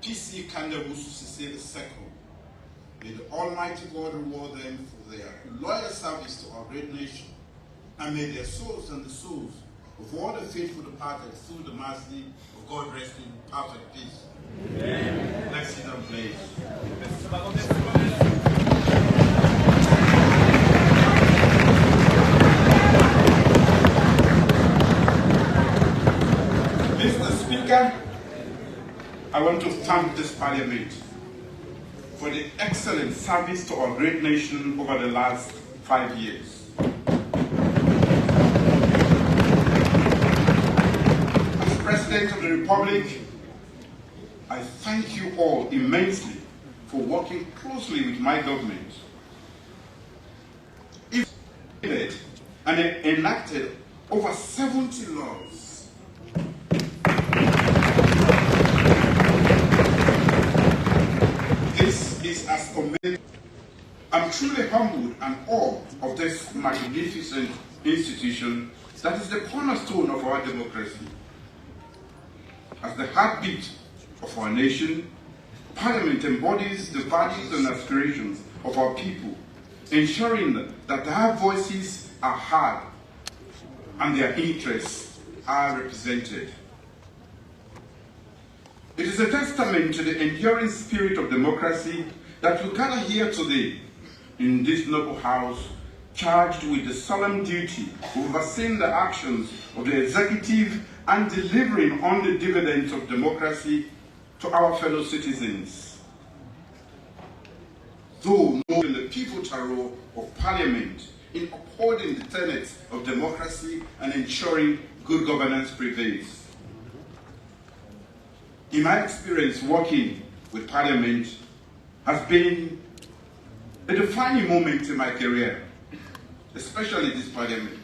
PC Kandabusu the second. May the Almighty God reward them for their loyal service to our great nation, and may their souls and the souls of all the faithful departed through the mercy of God rest in perfect peace. Amen. Let's sit down, please. Mr. Speaker, I want to thank this Parliament for the excellent service to our great nation over the last 5 years. As President of the Republic, I thank you all immensely for working closely with my government. And enacted over 70 laws. This is as commendable. I'm truly humbled and awed of this magnificent institution that is the cornerstone of our democracy. As the heartbeat of our nation, Parliament embodies the values and aspirations of our people, ensuring that their voices are heard and their interests are represented. It is a testament to the enduring spirit of democracy that we gather here today in this noble house, charged with the solemn duty of overseeing the actions of the executive and delivering on the dividends of democracy to our fellow citizens. Though knowing the pivotal role of Parliament in upholding the tenets of democracy and ensuring good governance prevails. In my experience, working with Parliament has been a defining moment in my career, especially this Parliament.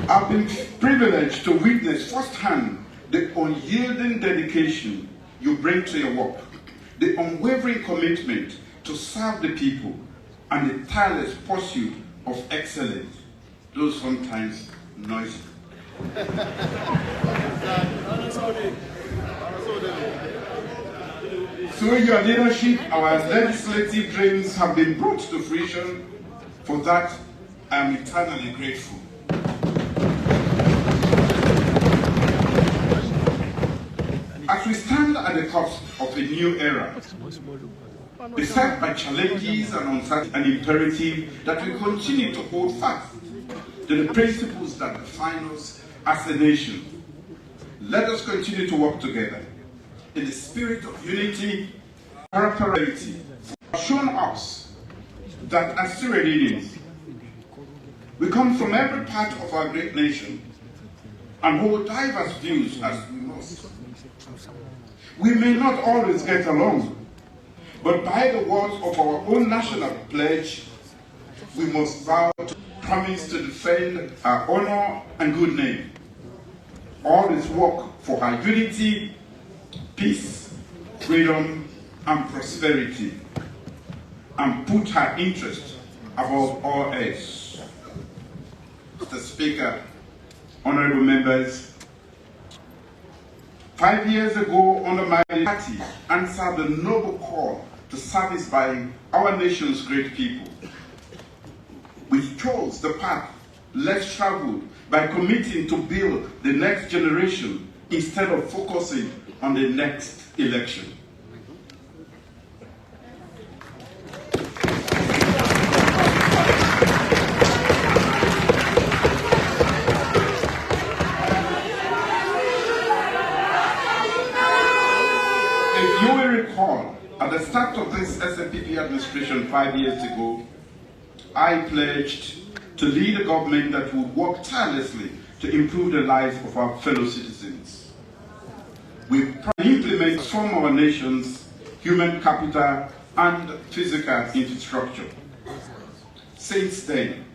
I've been privileged to witness firsthand the unyielding dedication you bring to your work, the unwavering commitment to serve the people, and the tireless pursuit of excellence, though sometimes noisy. Through your leadership, our legislative dreams have been brought to fruition. For that, I am eternally grateful. As we stand at the cusp of a new era, beset by challenges and uncertainty, and imperative that we continue to hold fast to the principles that define us as a nation. Let us continue to work together in the spirit of unity and characterity, shown us that as Syrians, we come from every part of our great nation and hold diverse views as we must. We may not always get along, but by the words of our own national pledge, we must vow to promise to defend our honor and good name, always work for our unity, peace, freedom, and prosperity, and put our interest above all else. Mr. Speaker, honorable members, 5 years ago, under my party, answered the noble call to service by our nation's great people. We chose the path less traveled by committing to build the next generation instead of focusing on the next election. If you will recall, at the start of this SNPP administration 5 years ago, I pledged to lead a government that would work tirelessly to improve the lives of our fellow citizens. We implement from our nation's human capital and physical infrastructure. Since then,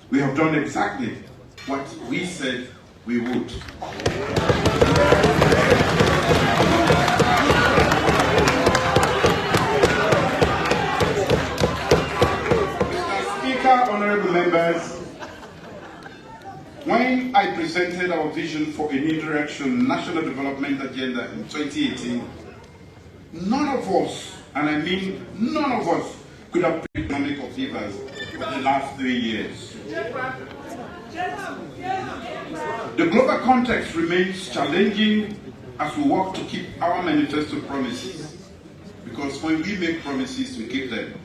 we have done exactly what we said we would. Mr. Speaker, honorable members, when When I presented our vision for a new direction national development agenda in 2018, none of us, and I mean none of us, could have predicted economic upheavals for the last 3 years. The global context remains challenging as we work to keep our manifesto promises, because when we make promises, we keep them.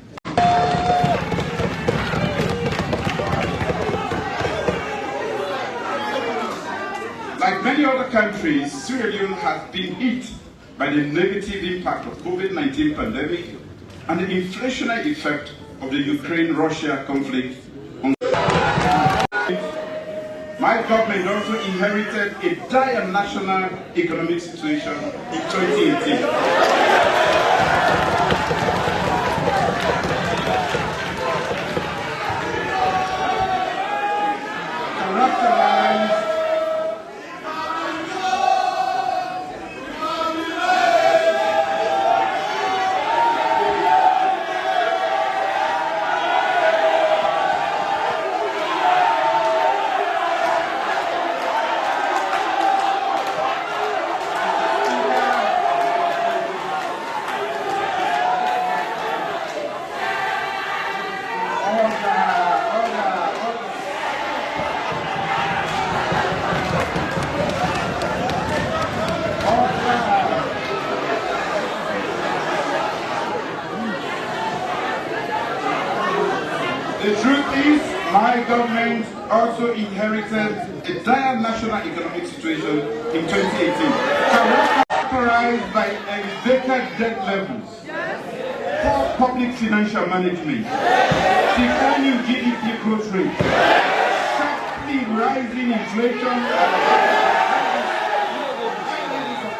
Like many other countries, Sierra Leone has been hit by the negative impact of COVID-19 pandemic and the inflationary effect of the Ukraine-Russia conflict. My government also inherited a dire national economic situation in 2018. The truth is, my government also inherited a dire national economic situation in 2018, characterized by elevated debt levels, poor public financial management, declining GDP growth rate, sharply rising inflation, and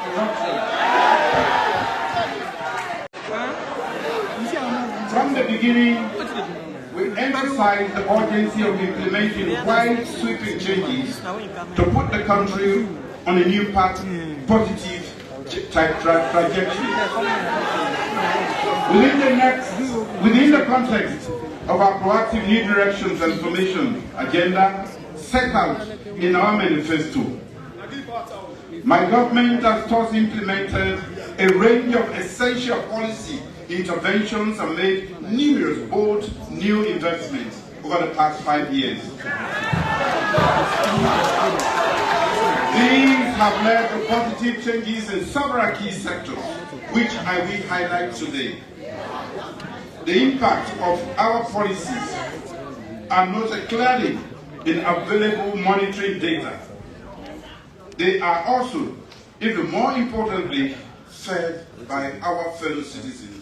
corruption. From the beginning, we emphasized the urgency of implementing wide sweeping changes to put the country on a new path, positive trajectory. Within the context of our proactive new direction transformation agenda set out in our manifesto, my government has thus implemented a range of essential policy interventions and made numerous bold new investments over the past 5 years. These have led to positive changes in several key sectors, which I will highlight today. The impact of our policies are noted clearly in available monitoring data. They are also, even more importantly, fed by our fellow citizens.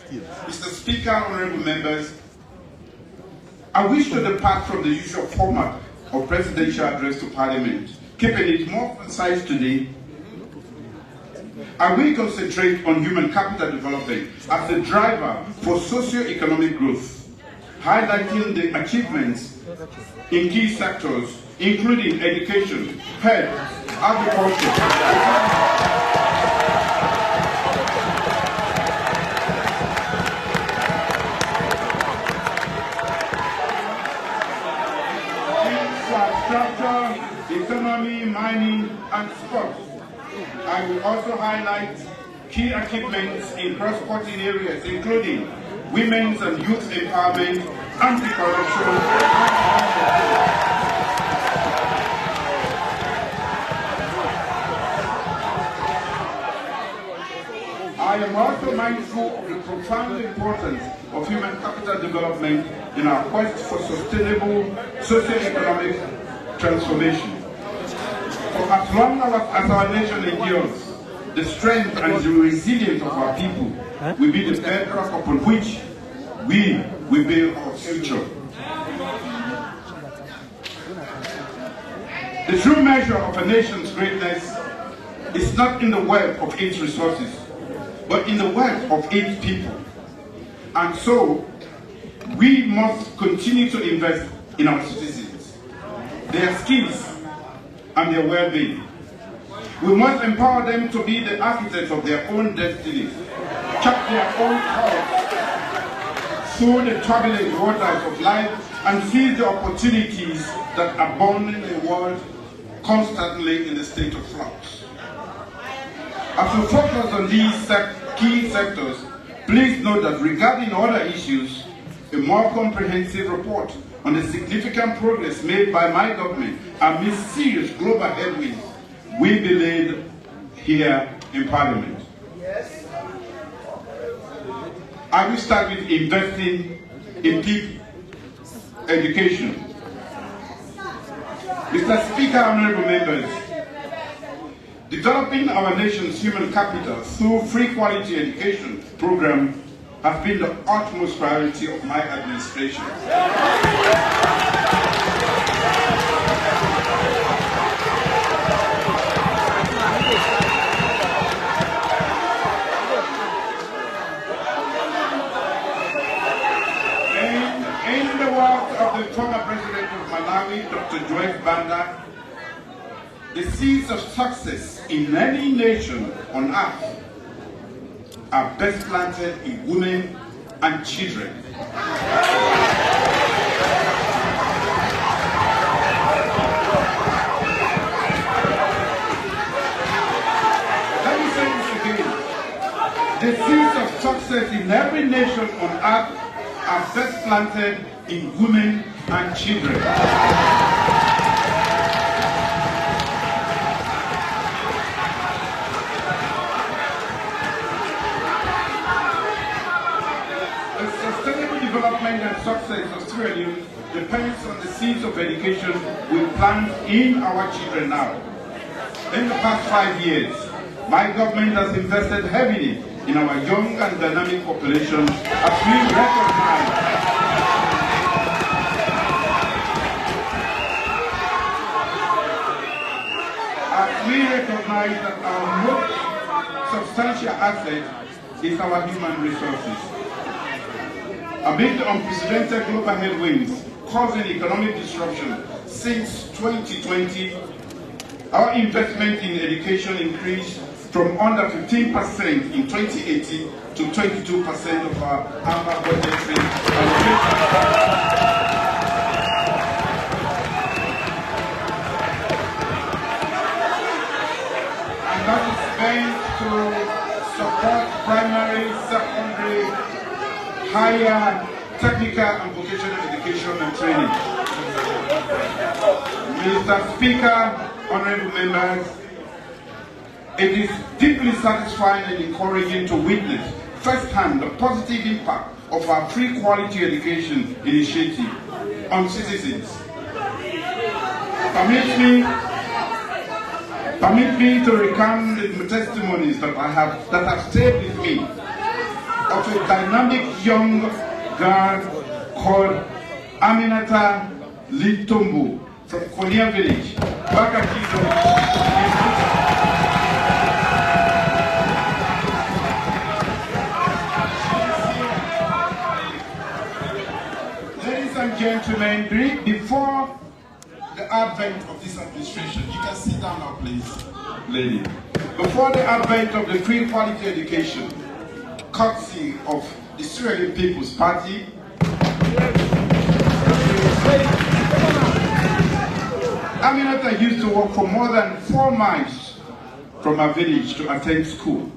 Mr. Speaker, honorable members, I wish to depart from the usual format of presidential address to Parliament, keeping it more concise today. I will concentrate on human capital development as the driver for socio-economic growth, highlighting the achievements in key sectors, including education, health, agriculture, infrastructure, economy, mining, and sports. I will also highlight key achievements in cross-cutting areas, including women's and youth empowerment, anti-corruption, I am also mindful of the profound importance of human capital development in our quest for sustainable socio-economic transformation. For as long as our nation endures, the strength and the resilience of our people will be the bedrock upon which we will build our future. The true measure of a nation's greatness is not in the wealth of its resources, but in the wealth of its people. And so, we must continue to invest in our citizens, their skills, and their well-being. We must empower them to be the architects of their own destinies, chart their own course, through the turbulent waters of life and seize the opportunities that abound in a world constantly in a state of flux. As we focus on these key sectors, please note that regarding other issues, a more comprehensive report on the significant progress made by my government amidst serious global headwinds will be laid here in Parliament. Yes. I will start with investing in people, education. Mr. Speaker, honorable members, developing our nation's human capital through free quality education program has been the utmost priority of my administration. In the words of the former president of Malawi, Dr. Julius, the seeds of success in any nation on earth are best planted in women and children. Let me say this again. The seeds of success in every nation on earth are best planted in women and children. Development and success of Sierra Leone depends on the seeds of education we plant in our children now. In the past 5 years, my government has invested heavily in our young and dynamic population as we recognize that our most substantial asset is our human resources. Amid the unprecedented global headwinds causing economic disruption since 2020, our investment in education increased from under 15% in 2018 to 22% of our annual budgetary allocation. And that is spent to support primary, secondary, higher technical and vocational education and training. Mr. Speaker, honorable members, it is deeply satisfying and encouraging to witness firsthand the positive impact of our free quality education initiative on citizens. Permit me to recount the testimonies that have stayed with me of a dynamic young girl called Aminata Litombo from Konya village, Bakakido. Ladies and gentlemen, before the advent of this administration, you can sit down now, please, lady. Before the advent of the free quality education, courtesy of the Sierra Leone People's Party, Aminata used to walk for more than 4 miles from her village to attend school.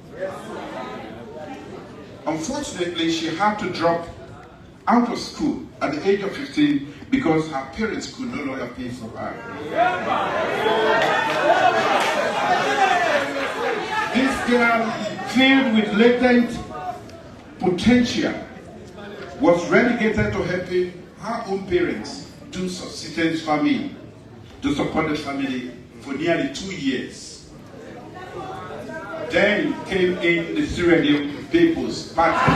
Unfortunately, she had to drop out of school at the age of 15 because her parents could no longer pay for her. This girl, filled with latent potential, was relegated to helping her own parents do subsistence farming to support the family for nearly 2 years. Then came in the Sierra Leone People's Party.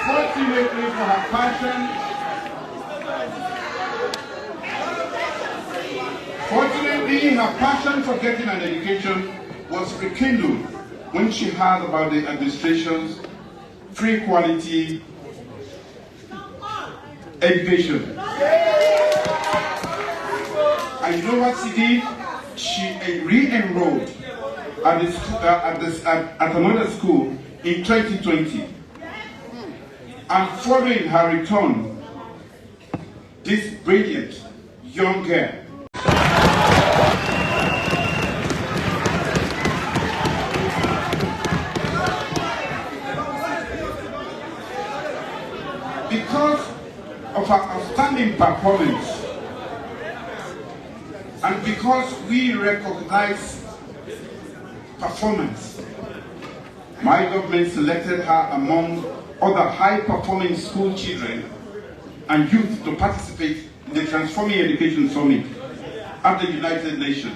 Fortunately for her passion, her passion for getting an education was rekindled when she heard about the administration's free quality education. And you know what she did? She re-enrolled at another school in 2020. And following her return, this brilliant young girl because of her outstanding performance and because we recognize performance, my government selected her among other high-performing school children and youth to participate in the Transforming Education Summit at the United Nations.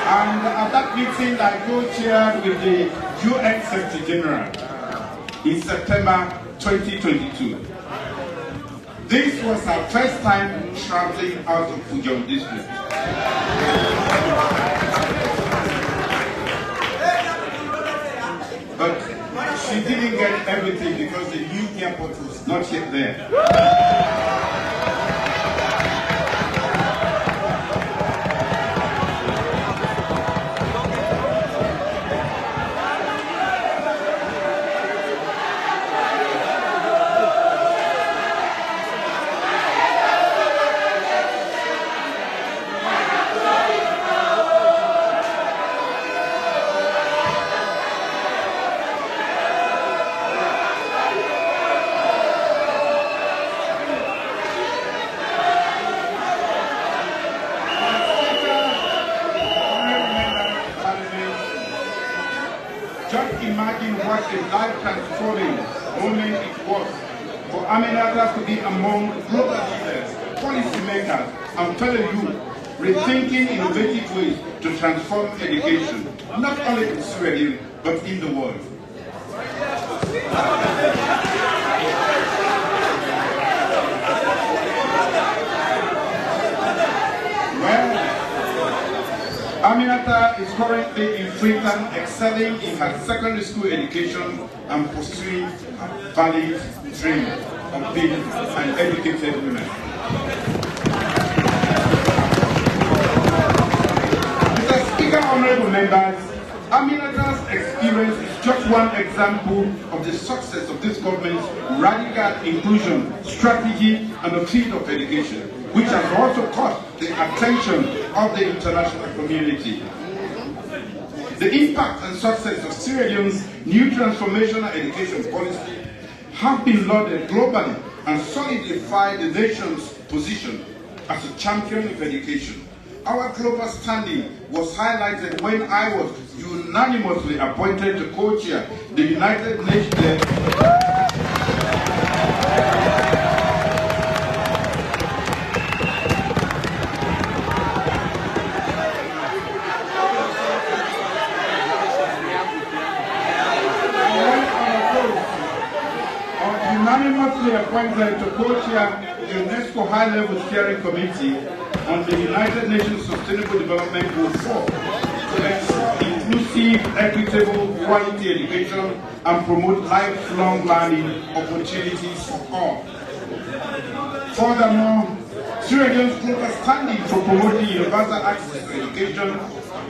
And at that meeting, I co-chaired with the UN Secretary General in September 2022. This was our first time traveling out of Fujian district. But she didn't get everything because the new airport was not yet there. Just imagine what a life-transforming moment it was for Aminata to be among global leaders, policymakers, and fellow youth, rethinking innovative ways to transform education, not only in Sierra Leone, but in the world. Aminata is currently in Freetown, excelling in her secondary school education and pursuing a valid dream of being an educated woman. Mr. Speaker, honorable members, Aminata's experience is just one example of the success of this government's radical inclusion strategy on the field of education, which has also caught the attention of the international community. The impact and success of Sierra Leone's new transformational education policy have been lauded globally and solidified the nation's position as a champion of education. Our global standing was highlighted when I was unanimously appointed to co-chair the United Nations. Unanimously appointed to co-chair the UNESCO High-Level Steering Committee on the United Nations Sustainable Development Goal 4 to ensure inclusive, equitable, quality education and promote lifelong learning opportunities for all. Furthermore, Sierra Leone's global standing for promoting universal access to education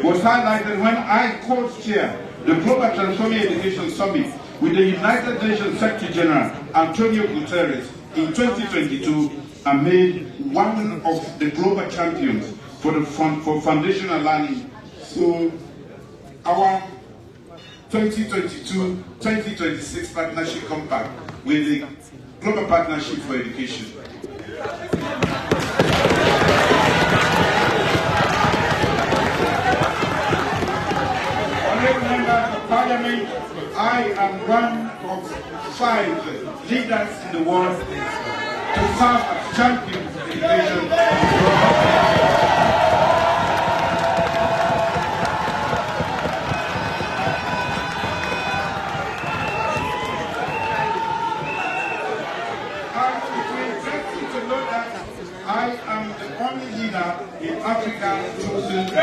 was highlighted when I co-chaired the Global Transforming Education Summit with the United Nations Secretary General Antonio Guterres in 2022 and made one of the global champions for foundational learning. So our 2022-2026 partnership compact with the Global Partnership for Education. Honorable members of Parliament, I am one of 5 leaders in the world to serve as champions of education. And it will interest you to know that I am the only leader in Africa chosen to be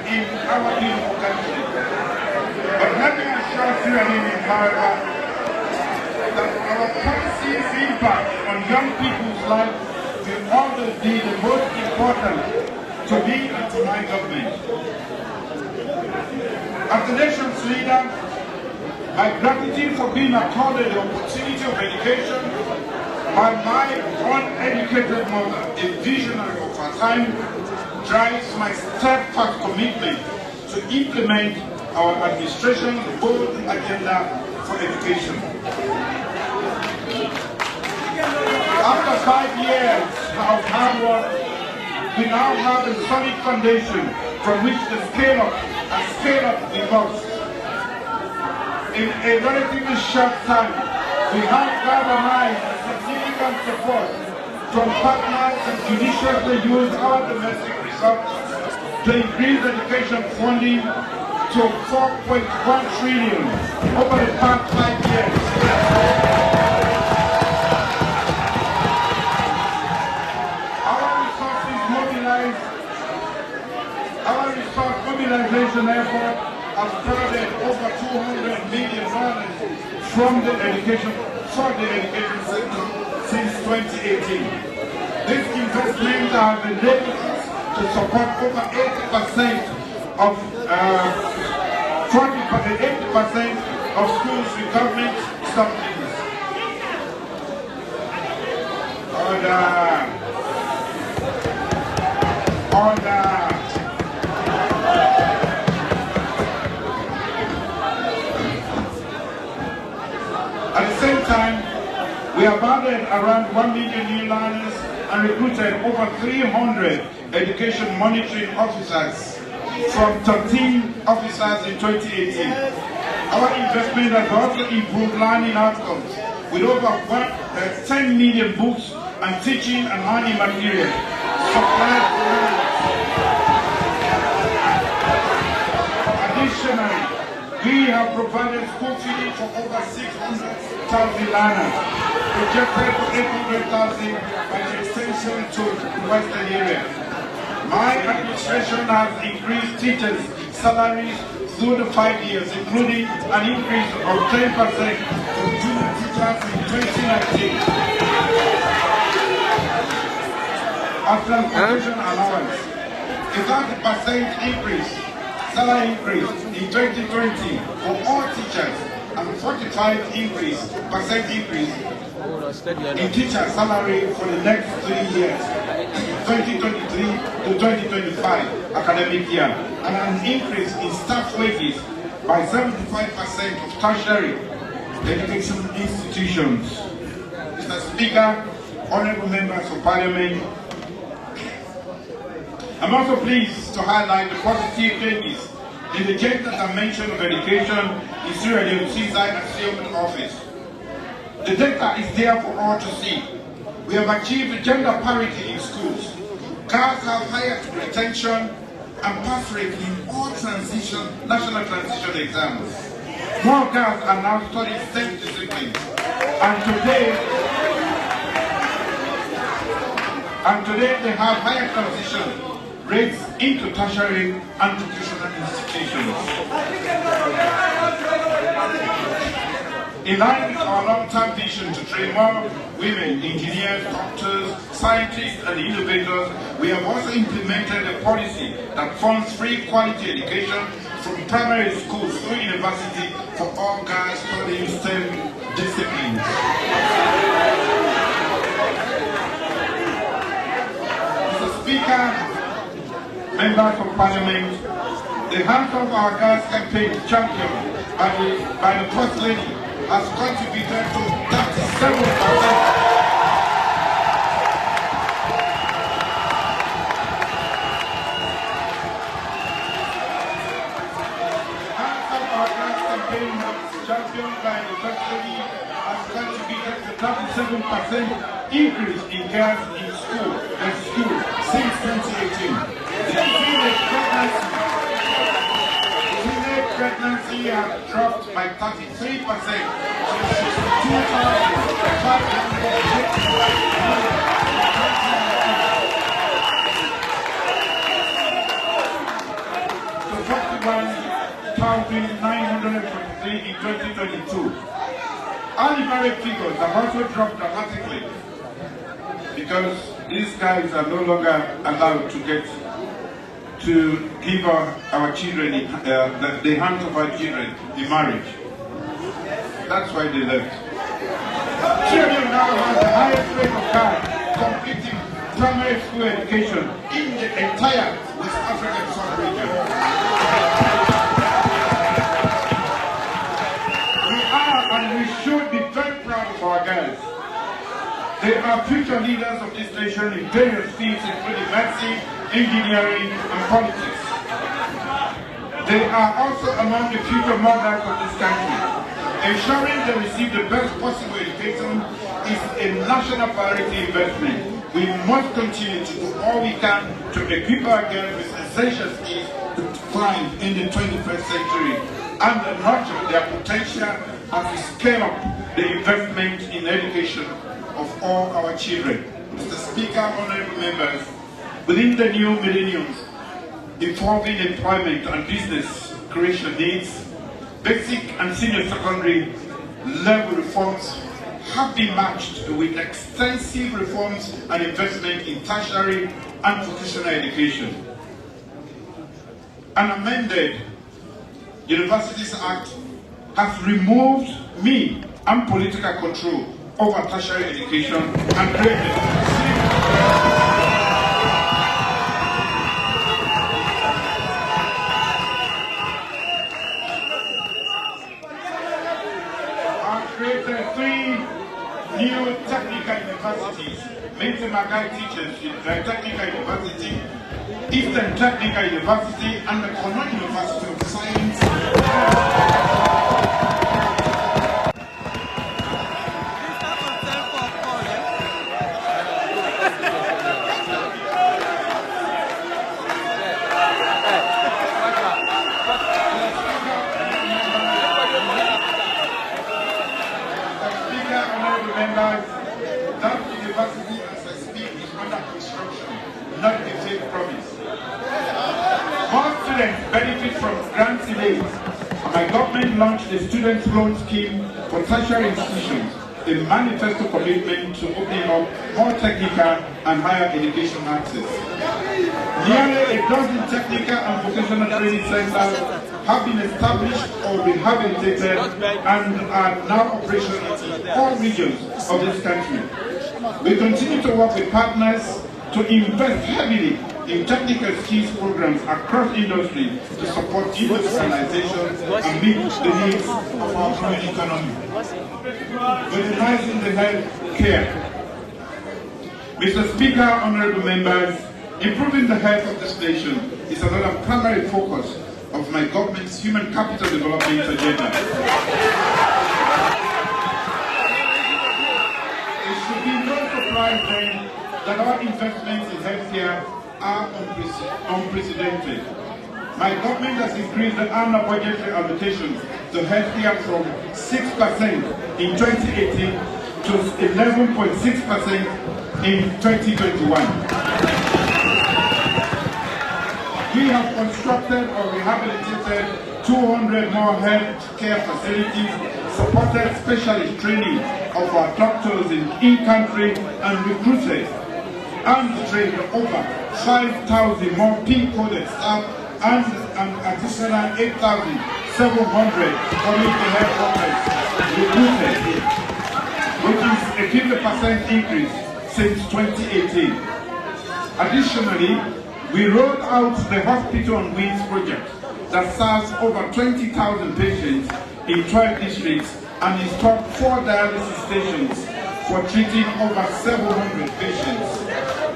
in our beautiful country. But let me assure you, however, that our policy's impact on young people's lives will always be the most important to me and to my government. As the nation's leader, my gratitude for being accorded the opportunity of education by my uneducated mother, a visionary of her time, drives my steadfast commitment to implement our administration's bold agenda for education. After 5 years of hard work, we now have a solid foundation from which to scale up the cost. In a relatively short time, we have galvanized significant support from partners and judiciously use our domestic resources to increase education funding to 4.1 trillion over the past 5 years. Our resource mobilization effort has provided over $200 million from the education sector since 2018. This investment has enabled us to support over 80% of 80% of schools with government subsidies. At the same time, we have added around 1 million new learners and recruited over 300 education monitoring officers from 13 officers in 2018. Our investment has also improved learning outcomes with over 10 million books and teaching and learning materials supplied to learners. Additionally, we have provided school feeding for over 600,000 learners, projected to 800,000 by the extension to the western area. My administration has increased teachers' salaries through the 5 years, including an increase of 10% for junior teachers in 2019. As transportation allowance, a 30% increase, salary increase in 2020 for all teachers, and 45% increase in teacher salary for the next 3 years, 2023 to 2025 academic year, and an increase in staff wages by 75% of tertiary education institutions. Mr. Speaker, honorable members of Parliament, I'm also pleased to highlight the positive changes in the gender dimension of education in Sierra Leone Seaside office. The data is there for all to see. We have achieved gender parity in schools. Girls have higher retention and pass rate in all national transition exams. More girls are now studying STEM disciplines. And today they have higher transition rates into tertiary and vocational institutions. In line with our long-term vision to train more women, engineers, doctors, scientists, and innovators, we have also implemented a policy that funds free quality education from primary schools through university for all girls studying STEM disciplines. Mr. Speaker, members of Parliament, the Hands of Our Girls campaign champion by the First Lady has contributed to 37%. Championed by the First Lady has contributed to 37% increase in girls in school since 2018. Teenage pregnancy has dropped by 33% to 62,500. 943 in 2022. Early marriage figures have also dropped dramatically because these guys are no longer allowed to give our children the hands of our children in marriage. That's why they left. Children now have the highest rate of guys completing primary school education in the entire West African sub-region. We are and we should be very proud of our girls. They are future leaders of this nation in various fields including medicine, engineering, and politics. They are also among the future mothers of this country. Ensuring they receive the best possible education is a national priority investment. We must continue to do all we can to equip our girls with essential skills to thrive in the 21st century and nurture their potential as we scale up the investment in education of all our children. Mr. Speaker, honorable members, within the new millenniums, involving employment and business creation needs, basic and senior secondary level reforms have been matched with extensive reforms and investment in tertiary and vocational education. An amended Universities Act has removed me and political control over tertiary education and created three new technical universities, Maada Teachers Technical University, Eastern Technical University, and the Salone University of Science. That university, as I speak, is under construction, not a fake promise. More students benefit from grants in aid. My government launched the Student Loan Scheme for tertiary institutions, a manifesto commitment to opening up more technical and higher education access. Nearly a dozen technical and vocational training centers have been established or rehabilitated and are now operational in all regions of this country. We continue to work with partners to invest heavily in technical skills programs across industry to support industrialization and meet the needs of our growing economy. Modernizing the health care. Mr. Speaker, honorable members, improving the health of this nation is another primary focus of my government's human capital development agenda. It should be no surprise then that our investments in healthcare are unprecedented. My government has increased the annual budgetary allocations to healthcare from 6% in 2018 to 11.6% in 2021. We have constructed or rehabilitated 200 more health care facilities, supported specialist training of our doctors in-country, and recruited and trained over 5,000 more PIN-coded staff and an additional 8,700 community health workers recruited, which is a 50% increase since 2018. Additionally, we rolled out the Hospital on Wheels project that serves over 20,000 patients in 12 districts and installed 4 dialysis stations for treating over 700 patients.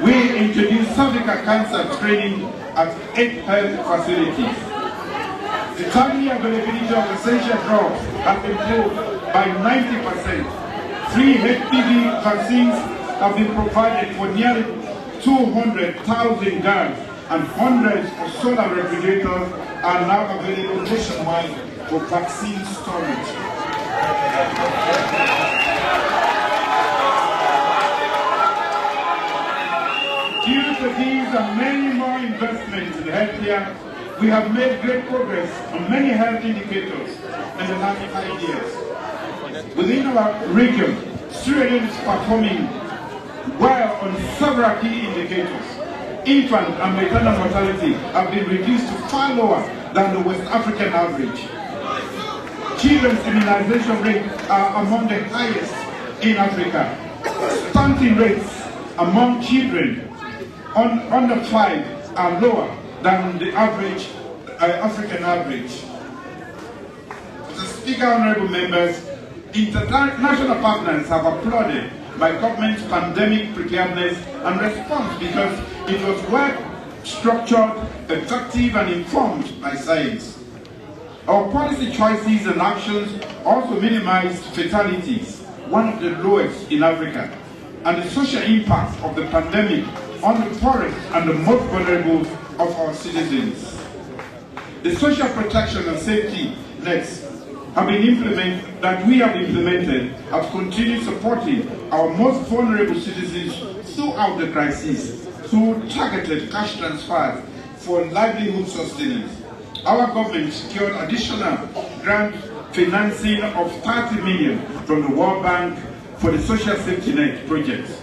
We introduced cervical cancer training at 8 health facilities. The timely availability of essential drugs has improved by 90%. 3 HPV vaccines have been provided for nearly 200,000 girls, and hundreds of solar refrigerators are now available nationwide for vaccine storage. Due to these and many more investments in healthcare, We have made great progress on many health indicators in the last 5 years. Within our region, Sierra Leone is performing well on several key indicators. Infant and maternal mortality have been reduced to far lower than the West African average. Children's immunization rates are among the highest in Africa. Stunting rates among children under 5 are lower than the average, African average. Mr. Speaker, honorable members, international partners have applauded my government's pandemic preparedness and response because it was well structured, effective, and informed by science. Our policy choices and actions also minimized fatalities, one of the lowest in Africa, and the social impact of the pandemic on the poorest and the most vulnerable of our citizens. The social protection and safety nets we have implemented have continued supporting our most vulnerable citizens throughout the crisis through targeted cash transfers for livelihood sustenance. Our government secured additional grant financing of 30 million from the World Bank for the social safety net projects.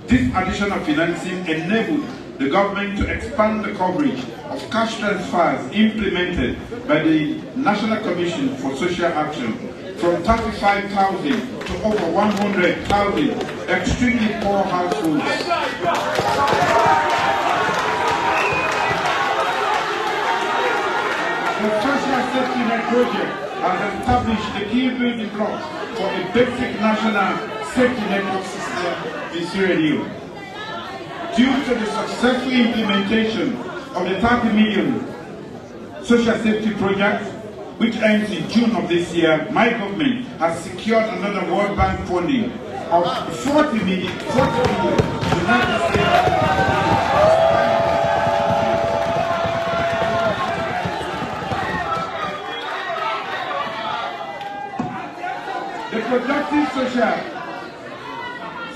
This additional financing enabled the government to expand the coverage of cash transfers implemented by the National Commission for Social Action from 35,000 to over 100,000 extremely poor households. The Social Safety Net project has established the key building blocks for a basic national safety network system in Sierra Leone. Due to the successful implementation of the 30 million social safety project, which ends in June of this year, my government has secured another World Bank funding of 40 million United States. The productive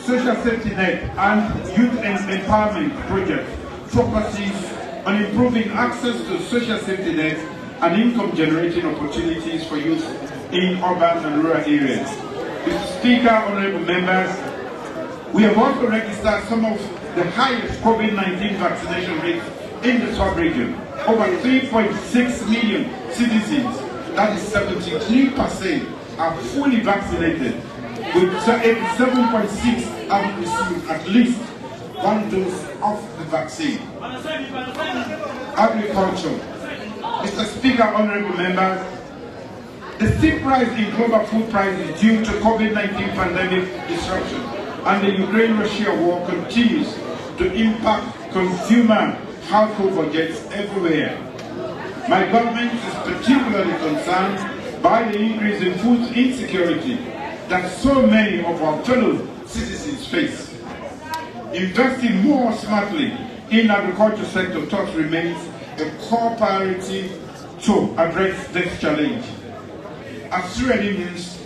social safety net and youth empowerment project focuses on improving access to social safety nets and income-generating opportunities for youth in urban and rural areas. Mr. Speaker, honorable members, we have also registered some of the highest COVID-19 vaccination rates in the sub-region. Over 3.6 million citizens, that is 73%, are fully vaccinated, with 87.6 have received at least one dose of the vaccine. Agriculture. Mr. Speaker, honorable members, the steep rise in global food prices due to COVID-19 pandemic disruption and the Ukraine-Russia war continues to impact consumer household budgets everywhere. My government is particularly concerned by the increase in food insecurity that so many of our fellow citizens face. Investing more smartly in agriculture sector thus remains a core priority to address this challenge. As Sierra Leoneans,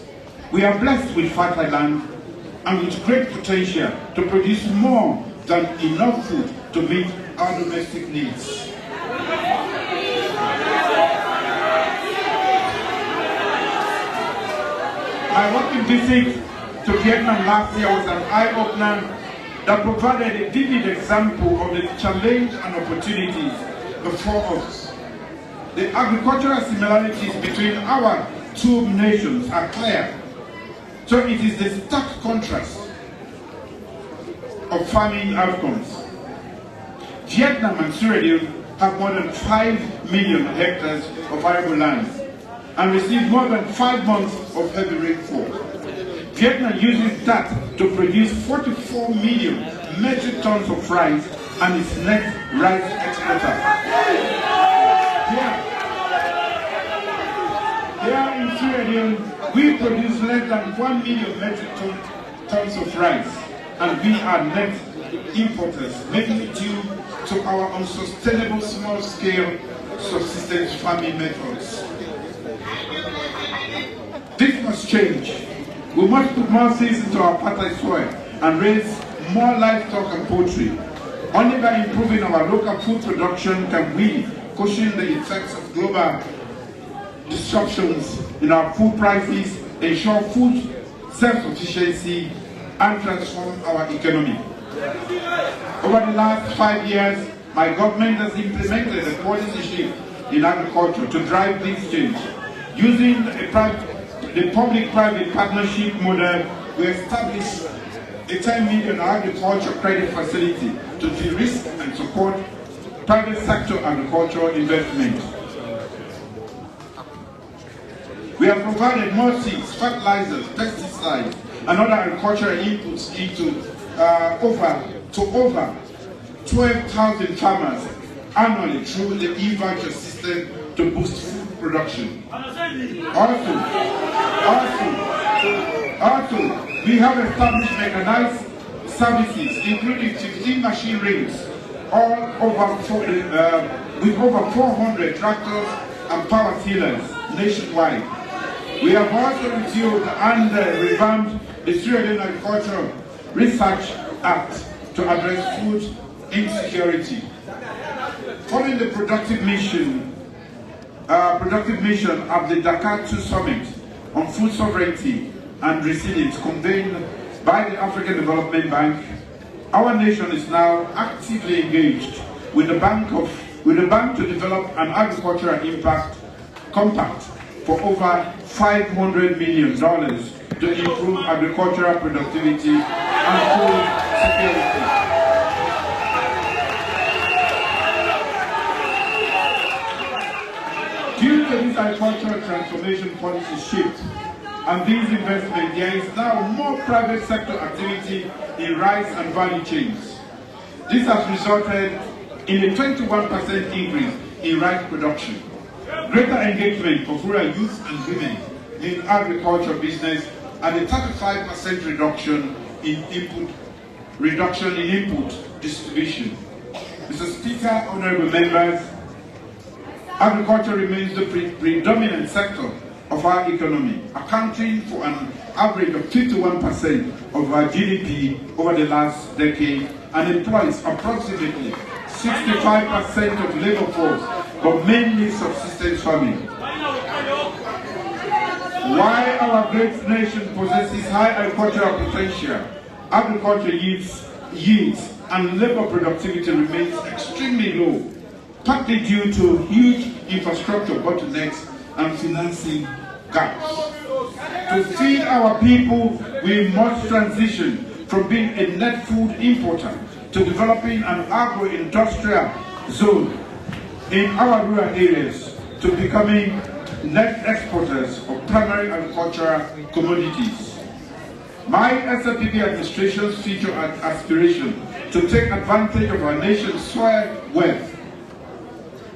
we are blessed with fertile land and with great potential to produce more than enough food to meet our domestic needs. My working visit to Vietnam last year was an eye-opener that provided a vivid example of the challenge and opportunities before us. The agricultural similarities between our two nations are clear, so it is the stark contrast of farming outcomes. Vietnam and Sierra Leone have more than 5 million hectares of arable land and receive more than 5 months of heavy rainfall. Vietnam uses that to produce 44 million metric tons of rice and is net rice exporter. Here in Sierra Leone, we produce less than 1 million metric tons of rice, and we are net importers, mainly due to our unsustainable small-scale subsistence farming methods. This must change. We must put more seeds into our fertile soil and raise more livestock and poultry. Only by improving our local food production can we cushion the effects of global disruptions in our food prices, ensure food self-sufficiency, and transform our economy. Over the last 5 years, my government has implemented a policy shift in agriculture to drive this change. Using the public-private partnership model, we established a 10 million agriculture credit facility to de-risk and support private sector agricultural investment. We have provided more seeds, fertilizers, pesticides, and other agricultural inputs to over 12,000 farmers annually through the e-voucher system to boost food production. Also, we have established mechanized services, including 15 machine rings, with over 400 tractors and power tillers nationwide. We have also reviewed and revamped the Sierra Leone Agricultural Research Act to address food insecurity. Following the productive mission of the Dakar 2 Summit on Food Sovereignty and Resilience convened by the African Development Bank, our nation is now actively engaged with the bank to develop an agricultural impact compact for over $500 million to improve agricultural productivity and food security. Due to this agricultural transformation policy shift and these investments, there is now more private sector activity in rice and value chains. This has resulted in a 21% increase in rice production, greater engagement of rural youth and women in agriculture business, and a 35% reduction in input distribution. Mr. Speaker, honorable members, agriculture remains the predominant sector of our economy, accounting for an average of 51% of our GDP over the last decade and employs approximately 65% of labor force, but mainly subsistence farming. While our great nation possesses high agricultural potential, agriculture yields and labor productivity remains extremely low, partly due to huge infrastructure bottlenecks and financing gaps. To feed our people, we must transition from being a net food importer to developing an agro-industrial zone in our rural areas to becoming net exporters of primary agricultural commodities. My SLPP administration's future aspiration to take advantage of our nation's soil wealth,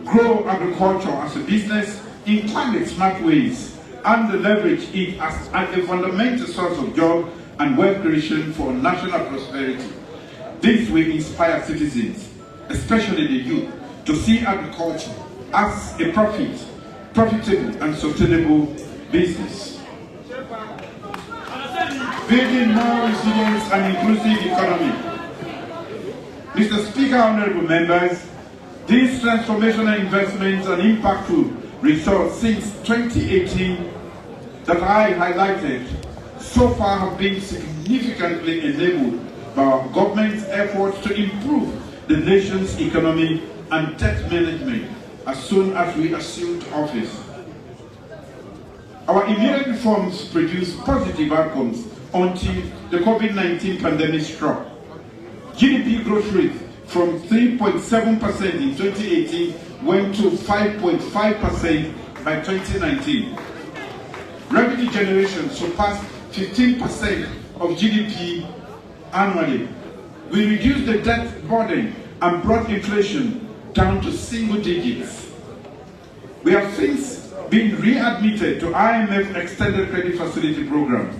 grow agriculture as a business in climate-smart ways, and leverage it as a fundamental source of job and wealth creation for national prosperity. This will inspire citizens, especially the youth, to see agriculture as a profitable and sustainable business. Building more resilient and inclusive economy. Mr. Speaker, honorable members, these transformational investments and impactful results since 2018 that I highlighted so far have been significantly enabled by our government's efforts to improve the nation's economy and debt management as soon as we assumed office. Our immediate reforms produced positive outcomes until the COVID-19 pandemic struck. GDP growth rate from 3.7% in 2018 went to 5.5% by 2019. Revenue generation surpassed 15% of GDP annually. We reduced the debt burden and brought inflation down to single digits. We have since been readmitted to IMF Extended Credit Facility Program.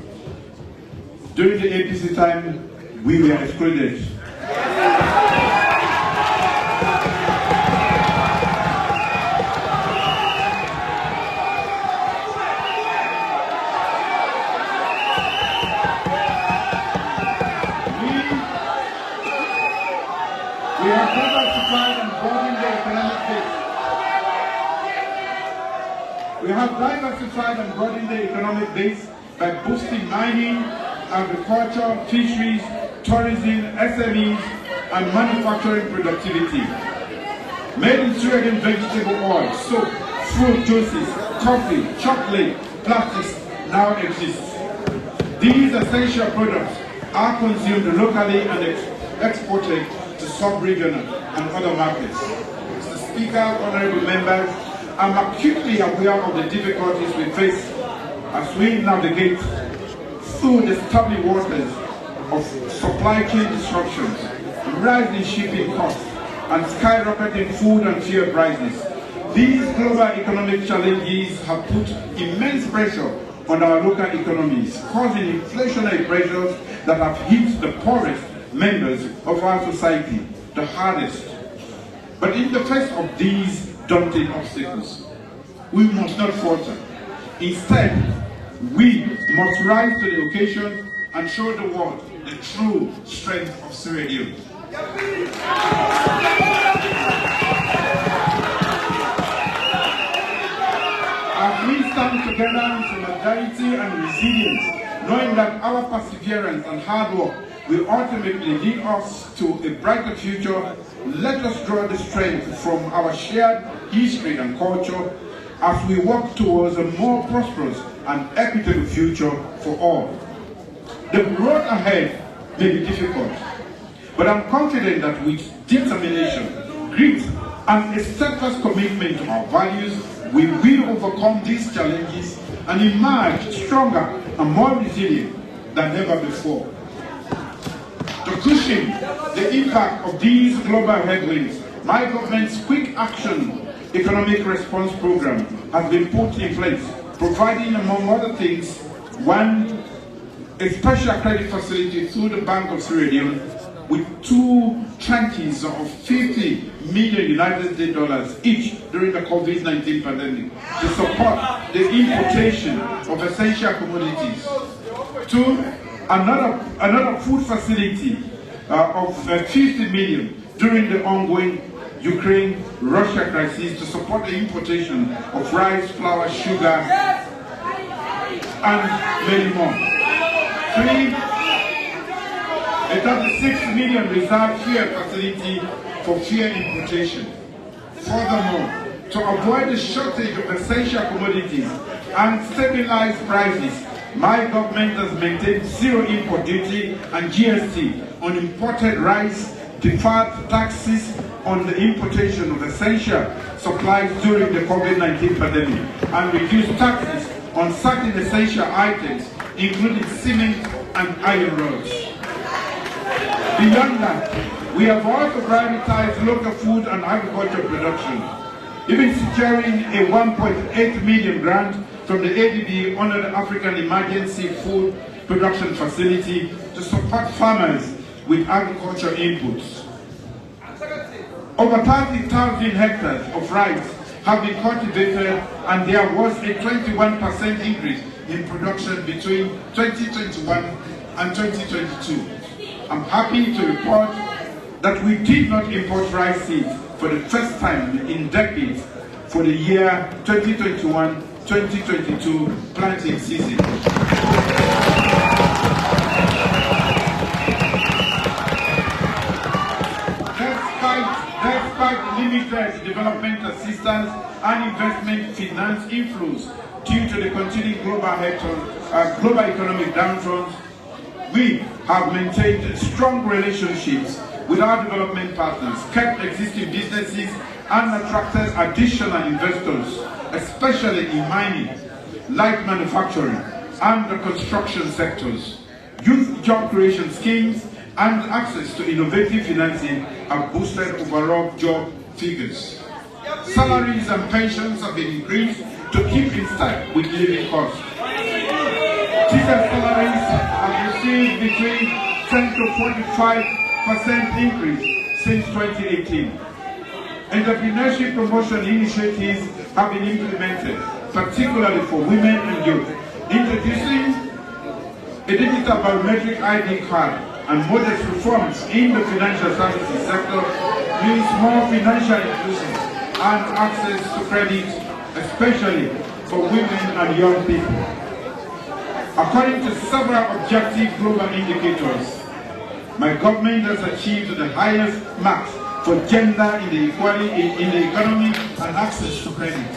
During the APC time, we were excluded. We have diversified and broadened the economic base We have diversified and broadened the economic base by boosting mining, agriculture, fisheries, tourism, SMEs, and manufacturing productivity. Made in Sweden vegetable oil, soap, fruit juices, coffee, chocolate, plastics now exist. These essential products are consumed locally and exported to sub-regional and other markets. Mr. Speaker, honorable members, I'm acutely aware of the difficulties we face as we navigate through the stormy waters of supply chain disruptions, rising shipping costs, and skyrocketing food and fuel prices. These global economic challenges have put immense pressure on our local economies, causing inflationary pressures that have hit the poorest members of our society the hardest. But in the face of these daunting obstacles, we must not falter. Instead, we must rise to the occasion and show the world the true strength of Sierra Leone. As we stand together in solidarity and resilience, knowing that our perseverance and hard work will ultimately lead us to a brighter future, let us draw the strength from our shared history and culture as we work towards a more prosperous and equitable future for all. The road ahead may be difficult, but I'm confident that with determination, grit, and a steadfast commitment to our values, we will overcome these challenges and emerge stronger and more resilient than ever before. To cushion the impact of these global headwinds, my government's quick action economic response program has been put in place, providing, among other things, one, a special credit facility through the Bank of Sierra Leone with 2 tranches of $50 million United States dollars each during the COVID-19 pandemic to support the importation of essential commodities. 2, another food facility of $50 million during the ongoing Ukraine-Russia crisis to support the importation of rice, flour, sugar, and many more. 3, a $36 million reserve fuel facility for fuel importation. Furthermore, to avoid the shortage of essential commodities and stabilize prices, my government has maintained zero import duty and GST on imported rice, deferred taxes on the importation of essential supplies during the COVID-19 pandemic, and reduced taxes on certain essential items, including cement and iron rods. Beyond that, we have also prioritized local food and agriculture production, even securing a 1.8 million grant from the ADB under the African Emergency Food Production Facility to support farmers with agriculture inputs. Over 30,000 hectares of rice have been cultivated, and there was a 21% increase in production between 2021 and 2022. I'm happy to report that we did not import rice seeds for the first time in decades for the year 2021-2022 planting season. Despite limited development assistance and investment finance inflows due to the continuing global economic downturns, we have maintained strong relationships with our development partners, kept existing businesses, and attracted additional investors, especially in mining, light manufacturing, and the construction sectors. Youth job creation schemes and access to innovative financing have boosted overall job figures. Salaries and pensions have been increased to keep in step with living costs. Teacher salaries have received between 10 to 45% increase since 2018. Entrepreneurship promotion initiatives have been implemented, particularly for women and youth, introducing a digital biometric ID card and modest reforms in the financial services sector means more financial inclusion and access to credit, especially for women and young people. According to several objective global indicators, my government has achieved the highest marks for gender in the economy and access to credit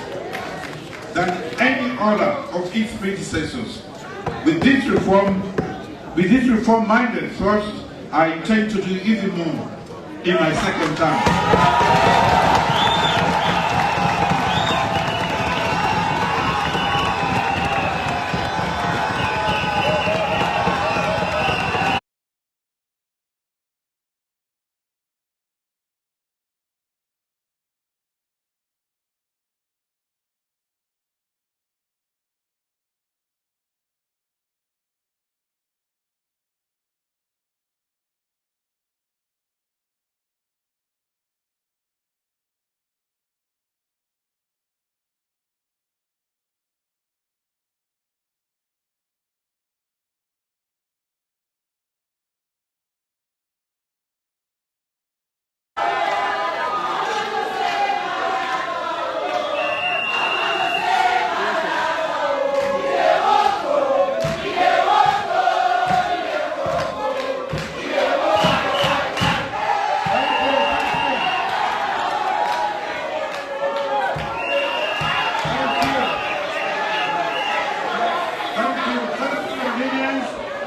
than any other of its predecessors. With this reform-minded thrust, I intend to do even more in my second term.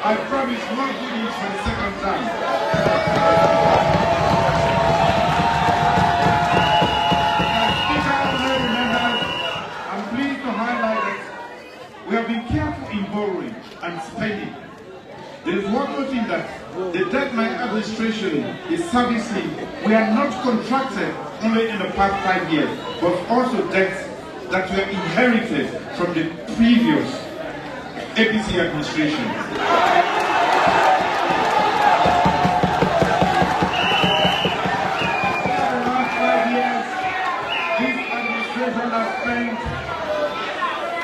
I promise more goodies for the second time. I'm pleased to highlight that we have been careful in borrowing and spending. There is one more thing that the debt my administration is servicing, we are not contracted only in the past 5 years, but also debts that were inherited from the previous APC administration.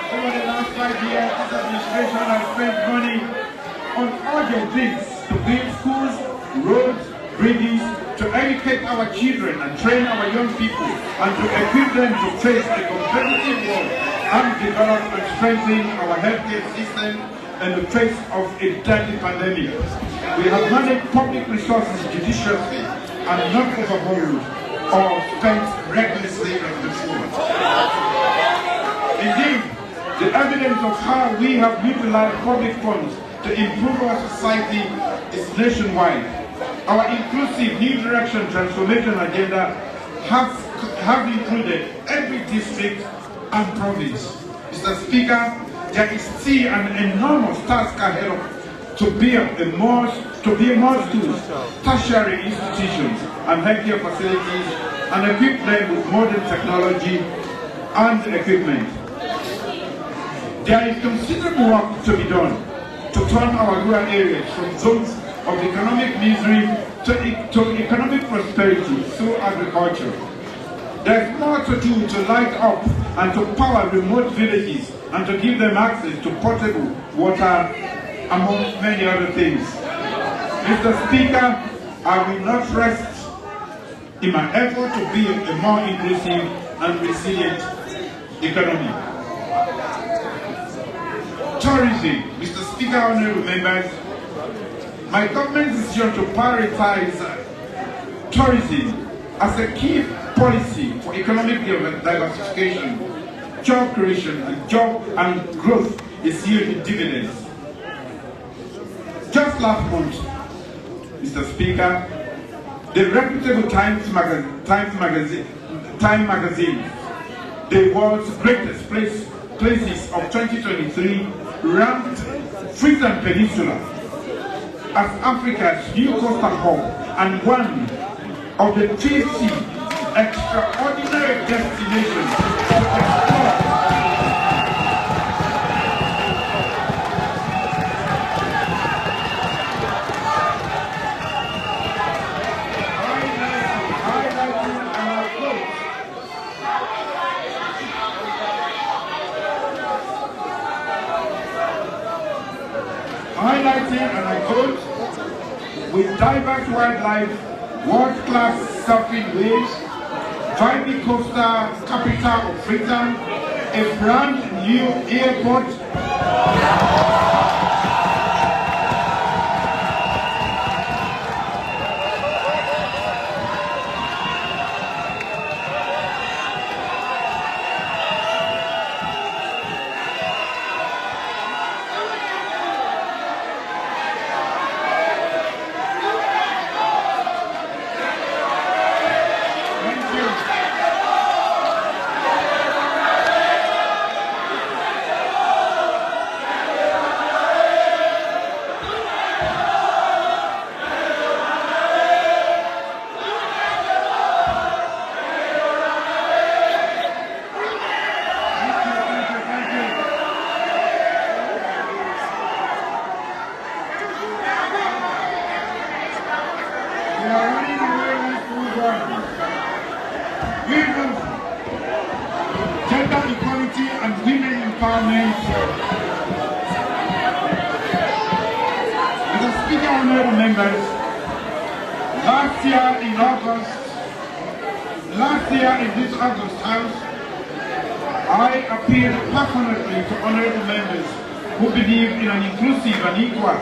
Over the last 5 years, this administration has spent money on urgent things to build schools, roads, bridges, to educate our children and train our young people, and to equip them to face a competitive world and develop and strengthen our healthcare system in the face of a deadly pandemic. We have managed public resources judiciously and not overborrowed or spent recklessly as before. Indeed, the evidence of how we have utilized public funds to improve our society is nationwide. Our inclusive New Direction transformation agenda have included every district and province. Mr. Speaker, there is still an enormous task ahead of to build more schools, tertiary institutions, and healthcare facilities, and equip them with modern technology and equipment. There is considerable work to be done to turn our rural areas from zones of economic misery to economic prosperity through agriculture. There is more to do to light up and to power remote villages and to give them access to potable water, among many other things. Mr. Speaker, I will not rest in my effort to build a more inclusive and resilient economy. Tourism. Mr. Speaker, honorable members, my government's decision to prioritize tourism as a key policy for economic diversification, job creation, and growth is yielding dividends. Just last month, Mr. Speaker, the reputable Time magazine, the world's greatest places of 2023, ranked Freetown Peninsula as Africa's new coastal hub and one of the 50 extraordinary destinations to explore. Highlighting, and I quote, with diverse wildlife, world-class surfing waves, vibing coastal capital of Freetown, a brand new airport. Gender equality and women empowerment. Mr. Speaker, honorable members, last year in this August House, I appealed passionately to honorable members who believe in an inclusive and equal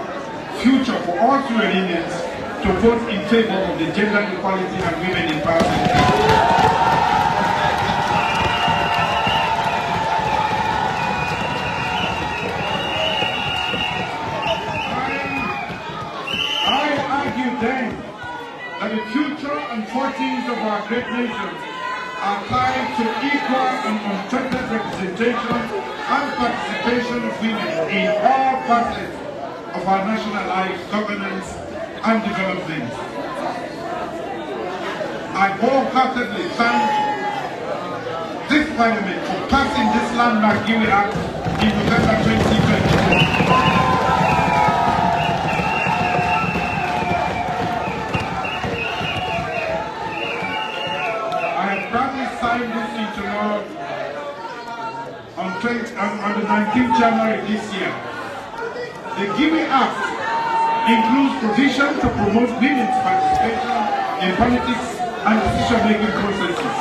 future for all Sudanese to vote in favor of the gender equality and women empowerment. Then, that the future and fortunes of our great nation are tied to equal and unfettered representation and participation of women in all facets of our national life, governance, and development. I wholeheartedly thank this Parliament for passing this landmark Dewey Act in November 2024. Signed this into law on the 19th January this year. The Dewey Act includes provisions to promote women's participation in politics and decision-making processes.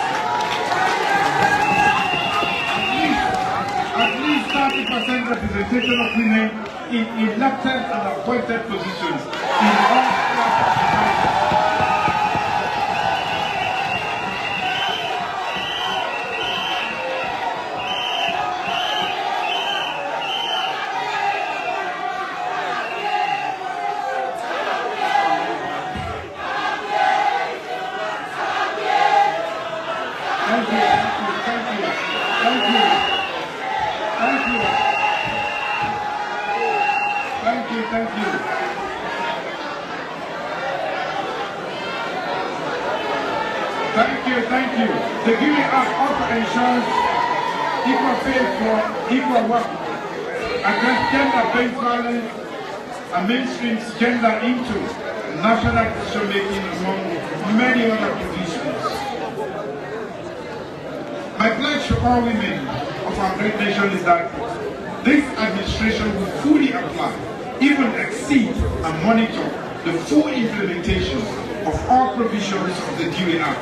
At least 30% representation of women in elected and appointed positions in all classes of society. Thank you. The Dewey Act also ensures equal pay for equal work, address gender-based violence, and mainstreams gender into national decision-making among many other provisions. My pledge to all women of our great nation is that this administration will fully apply, even exceed and monitor the full implementation of all provisions of the Dewey Act.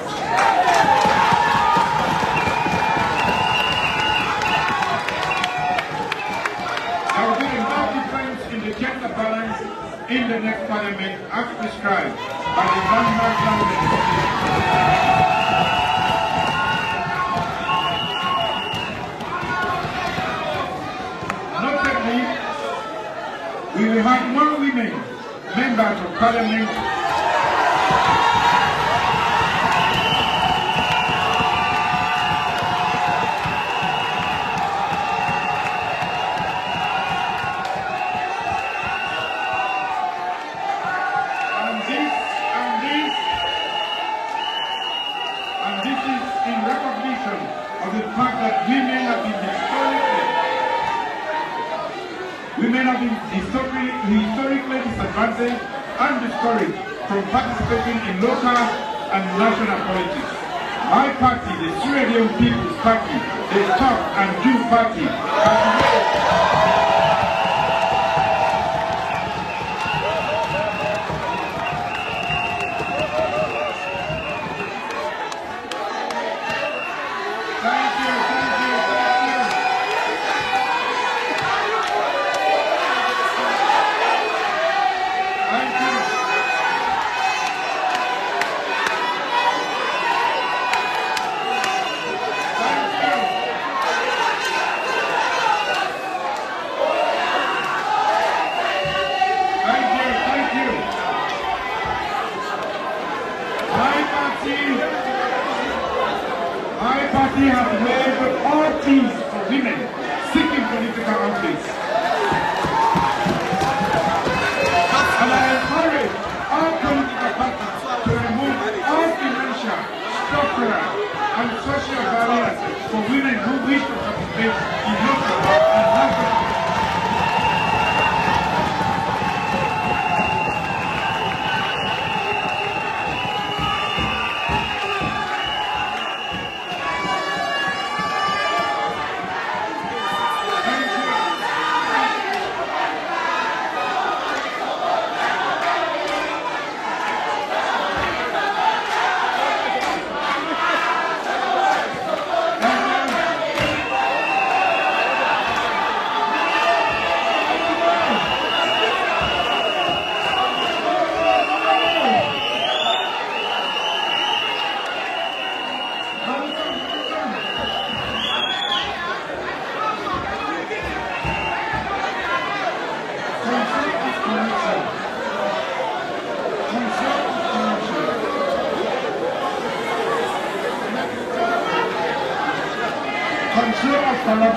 There will be a marked difference in the gender balance in the next Parliament as prescribed by the landmark Parliament. Notably, we will have more women members of Parliament historically disadvantaged and discouraged from participating in local and national politics. My party, the Sudanese People's Party, the Talk and Do Party,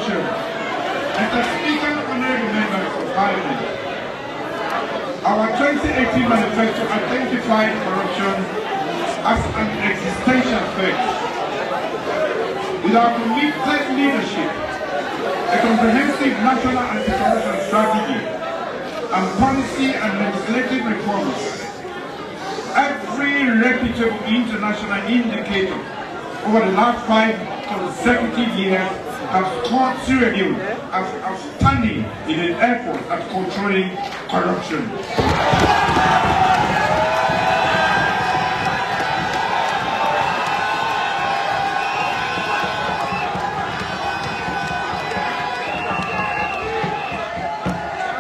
corruption. Mr. Speaker, honorable members of Parliament, our 2018 manifesto identified corruption as an existential threat. With our committed leadership, a comprehensive national anti-corruption strategy, and policy and legislative reforms, every reputable international indicator over the last 5 consecutive years has scored Sierra Leone as outstanding in an effort at controlling corruption.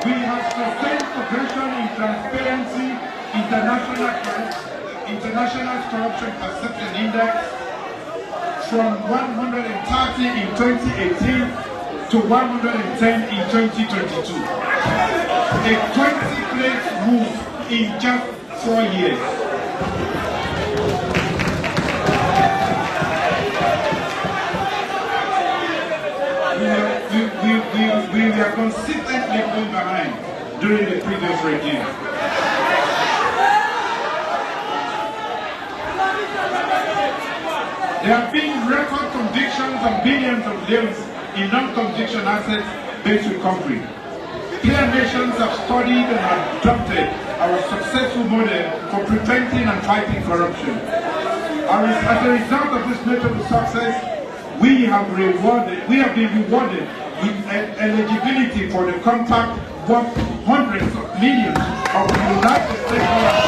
We have sustained progression in transparency, international corruption perception index from 130 in 2018 to 110 in 2022. A 20-place move in just 4 years. We were consistently going behind during the previous regime. There have been record convictions and billions of leones in non-conviction assets-based recovery. Clear nations have studied and adopted our successful model for preventing and fighting corruption. As a result of this notable success, we have been rewarded with eligibility for the compact worth hundreds of millions of the United States dollars.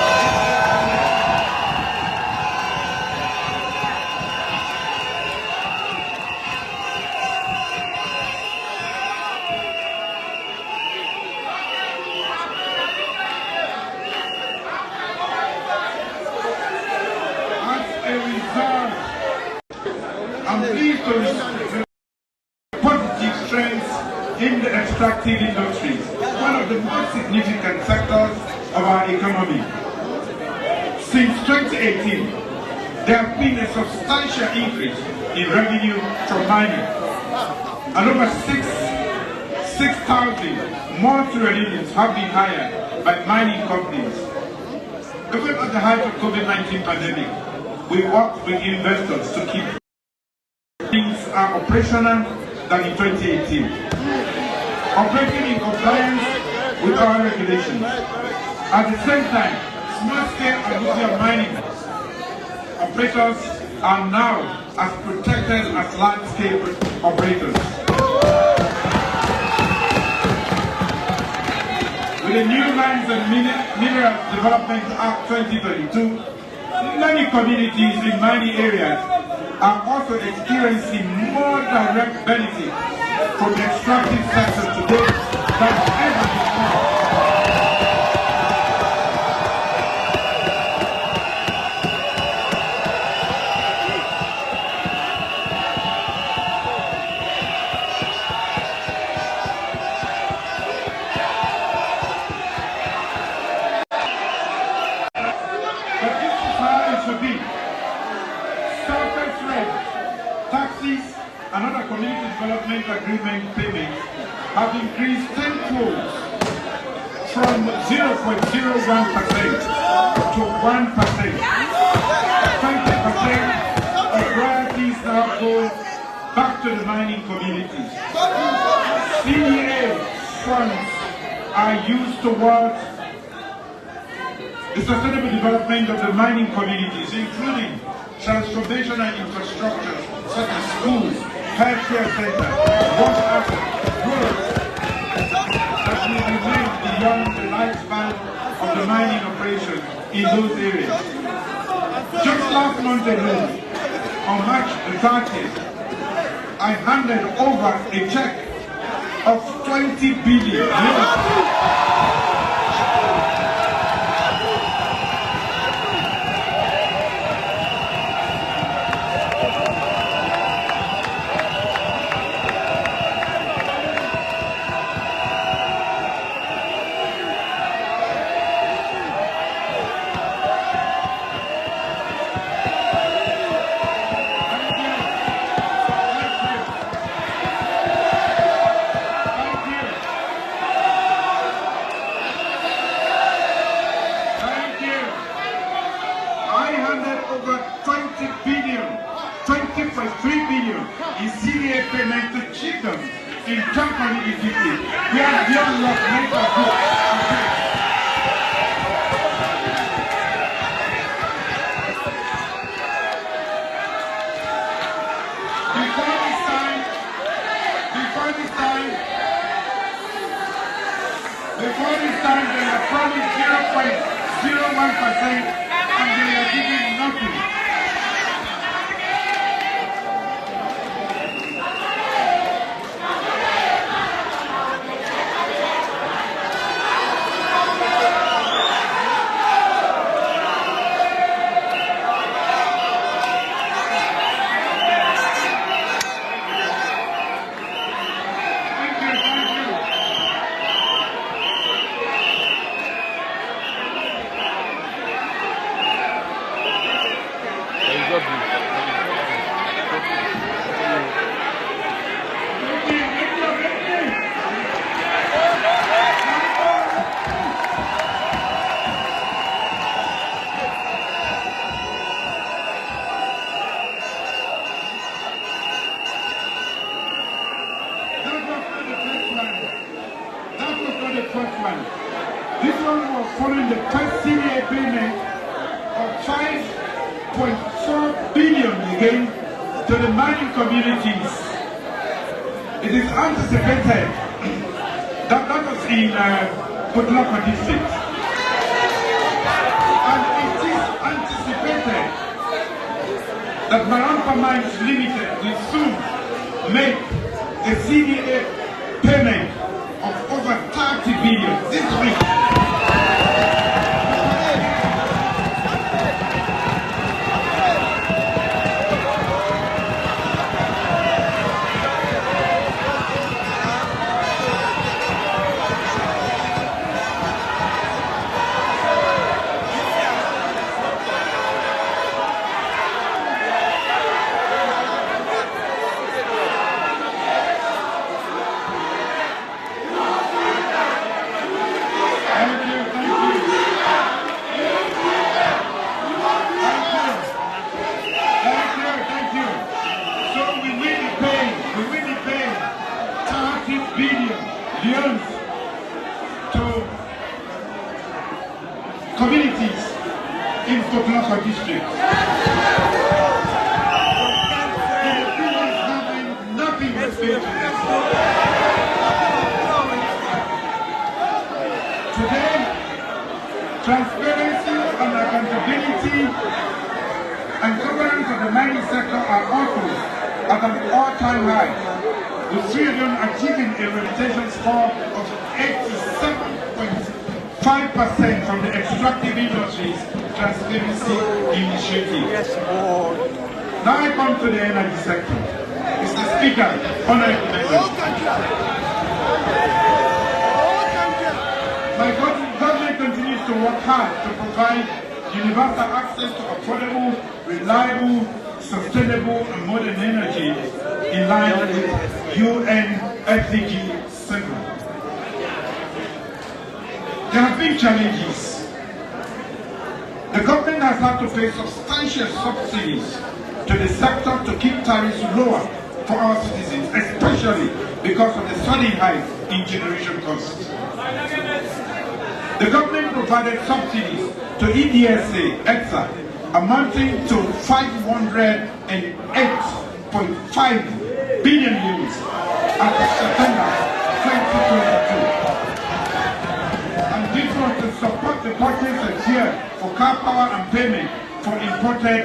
I'm pleased to report positive trends in the extractive industries, one of the most significant sectors of our economy. Since 2018, there has been a substantial increase in revenue from mining, and over 6,000 more Sierra have been hired by mining companies. Even at the height of COVID-19 pandemic, we worked with investors to keep things are operational than in 2018. Operating in compliance with our regulations. At the same time, small-scale alluvial mining operators are now as protected as large-scale operators. With the new Mines and Minerals Development Act 2022, many communities in mining areas are also experiencing more direct benefit from the extractive sector today than ever before. But this is how it should be. Surface rent, taxes, and other community development agreement payments have increased tenfold from 0.01% to 1%. 20% of royalties now go back to the mining communities. CDA funds are used towards the sustainable development of the mining communities, including transformational infrastructure such as schools, healthcare centers, water access, roads that will remain beyond the lifespan of the mining operation in those areas. Just last month alone, on March the 30th, I handed over a check of 20 billion. jump on it immediately. We are beyond love, make us good. Before this time, they have promised 0.01% and they are giving nothing. This one was following the first CDA payment of 5.4 billion again to the mining communities. It is anticipated that was in Putlaka district. And it is anticipated that Marampa Mines Limited will soon make a CDA payment of over 30 billion this week. Leone to communities in Putlaka district. Nothing was paid to them. Today, transparency and accountability and governance of the mining sector are also at an all-time high, with 3 of them achieving a reputation score of 87.5% from the Extractive Industries Transparency Initiative. Yes, now I come to the energy sector. Mr. Speaker, honorable members. My government continues to work hard to provide universal access to affordable, reliable, sustainable and modern energy in line with UN SDG 7. There have been challenges. The government has had to pay substantial subsidies to the sector to keep tariffs lower for our citizens, especially because of the sudden hike in generation costs. The government provided subsidies to EDSA, EXA, amounting to 508.5 billion euros as of September 2022. And this was to support the purchase and share for car power and payment for imported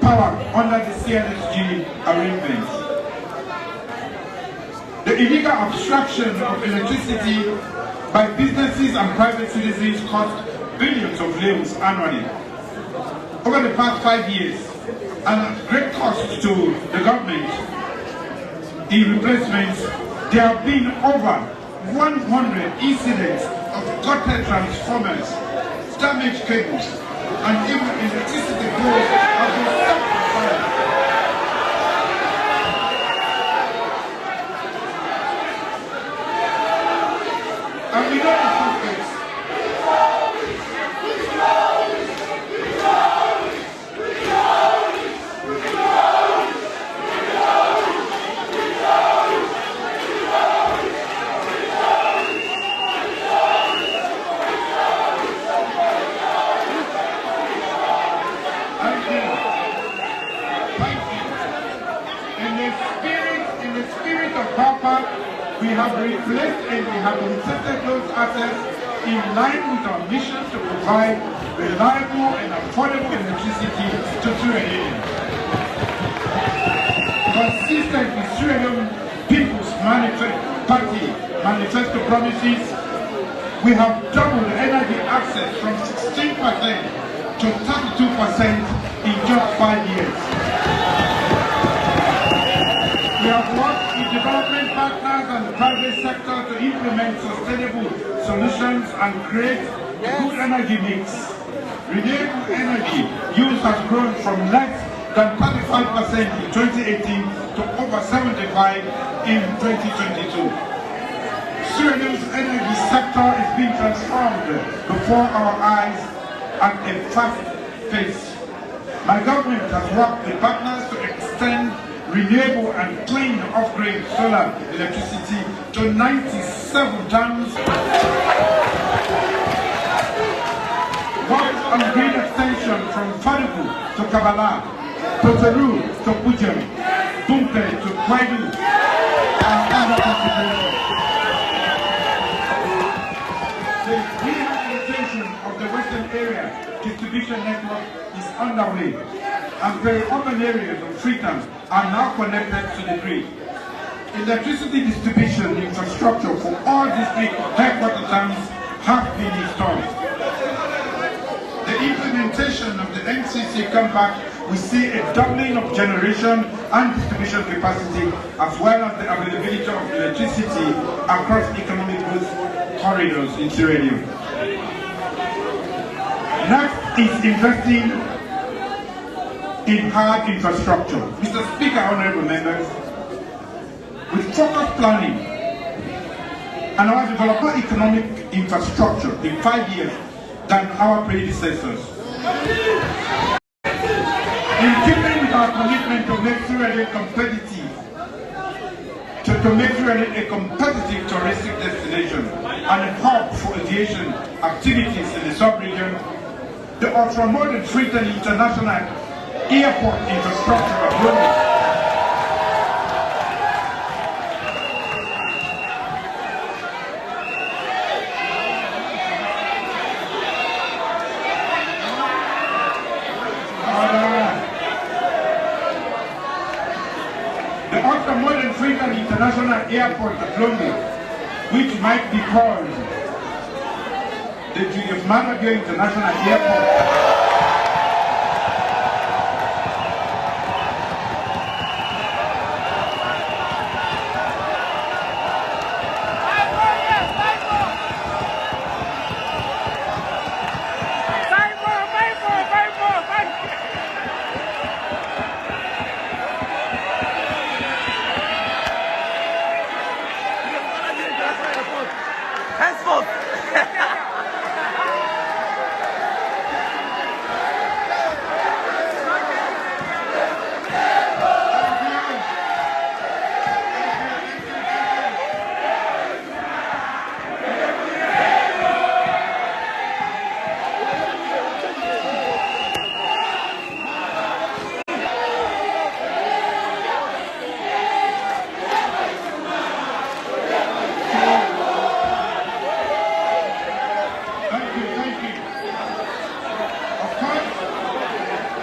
power under the CNSG arrangements. The illegal abstraction of electricity by businesses and private citizens cost billions of leones annually. Over the past 5 years, and at great cost to the government, in replacements, there have been over 100 incidents of gutted transformers, damaged cables, and even electricity poles have been set on fire. And we know the suspects. We have replaced and rehabilitated those assets in line with our mission to provide reliable and affordable electricity to Sierra Leone. Consistent with Sierra Leone People's Party manifesto promises, we have doubled energy access from 16% to 32% in just 5 years. We have worked with development partners and the private sector to implement sustainable solutions and create a good energy mix. Renewable energy use has grown from less than 35% in 2018 to over 75% in 2022. Sierra Leone's energy sector is being transformed before our eyes at a fast pace. My government has worked with partners to extend renewable and clean off-grid solar electricity to 97 dams. Work on grid extension from Faribu to Kabbalah, Poteru to Pujem, Bumpe to Kwaidu, and other considerations. The rehabilitation of the Western Area distribution network is underway, and peri-urban areas of Freetown are now connected to the grid. Electricity distribution infrastructure for all district headquarter towns have been installed. The implementation of the NCC compact will see a doubling of generation and distribution capacity, as well as the availability of electricity across economic growth corridors in Sierra Leone. Next is investing in hard infrastructure. Mr. Speaker, honorable members, with focused planning and our development economic infrastructure in 5 years than our predecessors. In keeping with our commitment to make Sierra Leone competitive, to make Sierra Leone a competitive touristic destination and a hub for aviation activities in the sub-region, the ultra-modern Freetown International Airport infrastructure of Leone ultra-modern Freetown International Airport of Leone, which might be called the Julius Maada International Airport.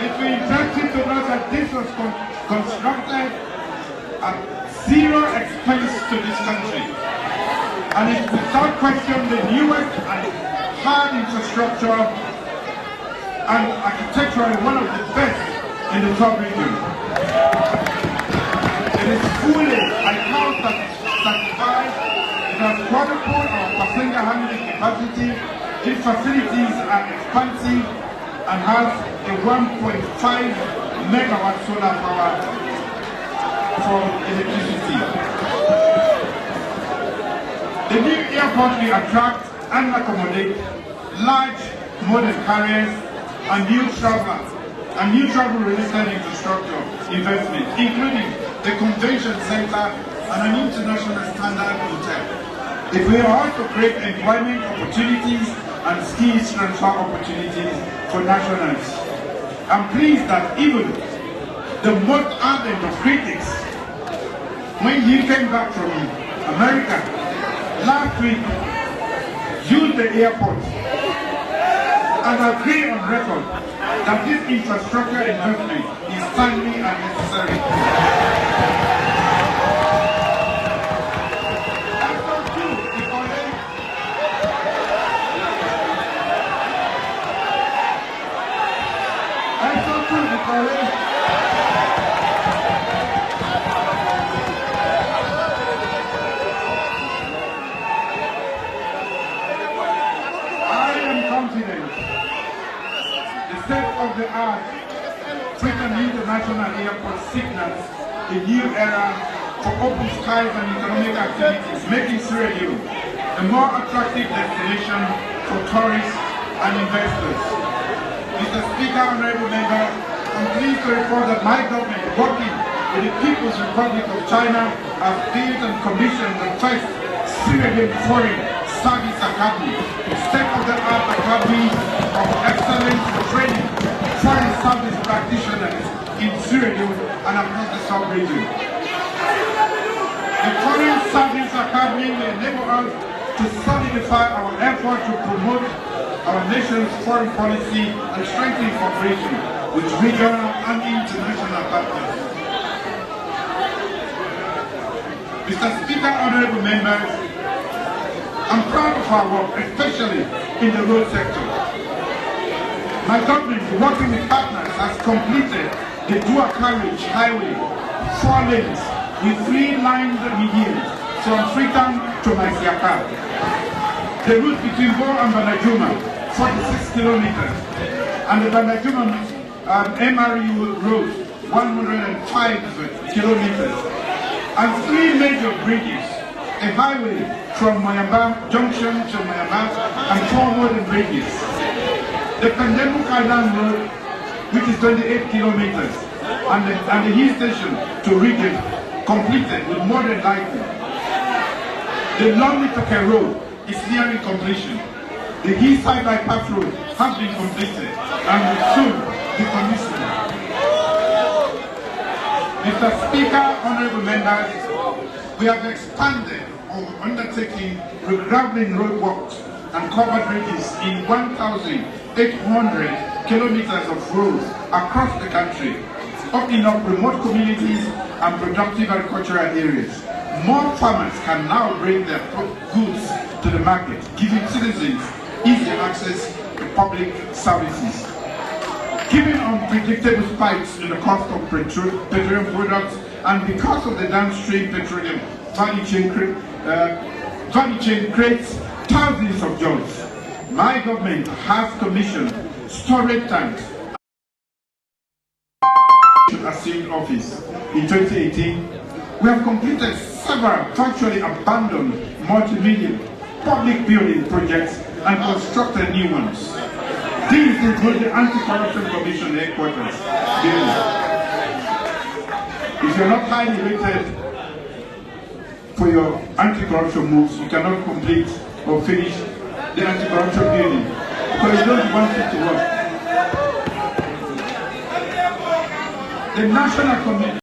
It will interest you to know that this was constructed at zero expense to this country, and it's without question the newest and hard infrastructure and architecturally one of the best in the sub-region. It is fully ICAO certified. It has quadrupled our passenger handling capacity. Its facilities are expansive and has a 1.5 megawatt solar power for electricity. The new airport will attract and accommodate large modern carriers and new travel-related infrastructure investment, including the convention center and an international standard hotel. It will also create employment opportunities and skills transfer opportunities for nationals. I'm pleased that even the most ardent of critics, when he came back from America, last week, used the airport and agreed on record that this infrastructure investment is timely and necessary. The state-of-the-art Freedom International Airport signals a new era for open skies and economic activities, making Sierra Leone a more attractive destination for tourists and investors. Mr. Speaker, honorable members, I'm pleased to report that my government, working with the People's Republic of China, has built and commissioned the first Sierra Leone Foreign Service Academy, state-of-the-art academy of excellence for training foreign service practitioners in Sierra Leone and across the sub-region. The Foreign Service Academy will enable us to solidify our effort to promote our nation's foreign policy and strengthen cooperation with regional and international partners. Mr. Speaker, honorable members, I'm proud of our work, especially in the road sector. My government, working with partners, has completed the dual carriage highway, 4 lanes, with 3 lined medians from Freetown to Maisiaka. The route between Bo and Banajuma, 46 kilometers, and the Banajuma MRU road, 105 kilometers, and 3 major bridges, a highway from Mayamba Junction to Mayamba and 4 wooden bridges. The Pandemic Island Road, which is 28 kilometers, and the hill station to Region, completed with modern lighting. The Longlitoke Road is nearing completion. The Hillside Bypass Road has been completed and will soon be commissioned. Mr. Speaker, honorable members, we have expanded or undertaking regraveling road works and covered bridges in 1,800 kilometers of roads across the country, opening up remote communities and productive agricultural areas. More farmers can now bring their goods to the market, giving citizens easy access to public services. Given unpredictable spikes in the cost of petroleum products and because of the downstream petroleum value chain creates thousands of jobs, my government has commissioned storage tanks. Assumed office in 2018, we have completed several virtually abandoned multi-million public building projects and constructed new ones. These include the Anti-Corruption Commission headquarters building. If you're not highly rated for your anti-corruption moves, you cannot complete or finish the anti-corruption building because you don't want it to work. The National Committee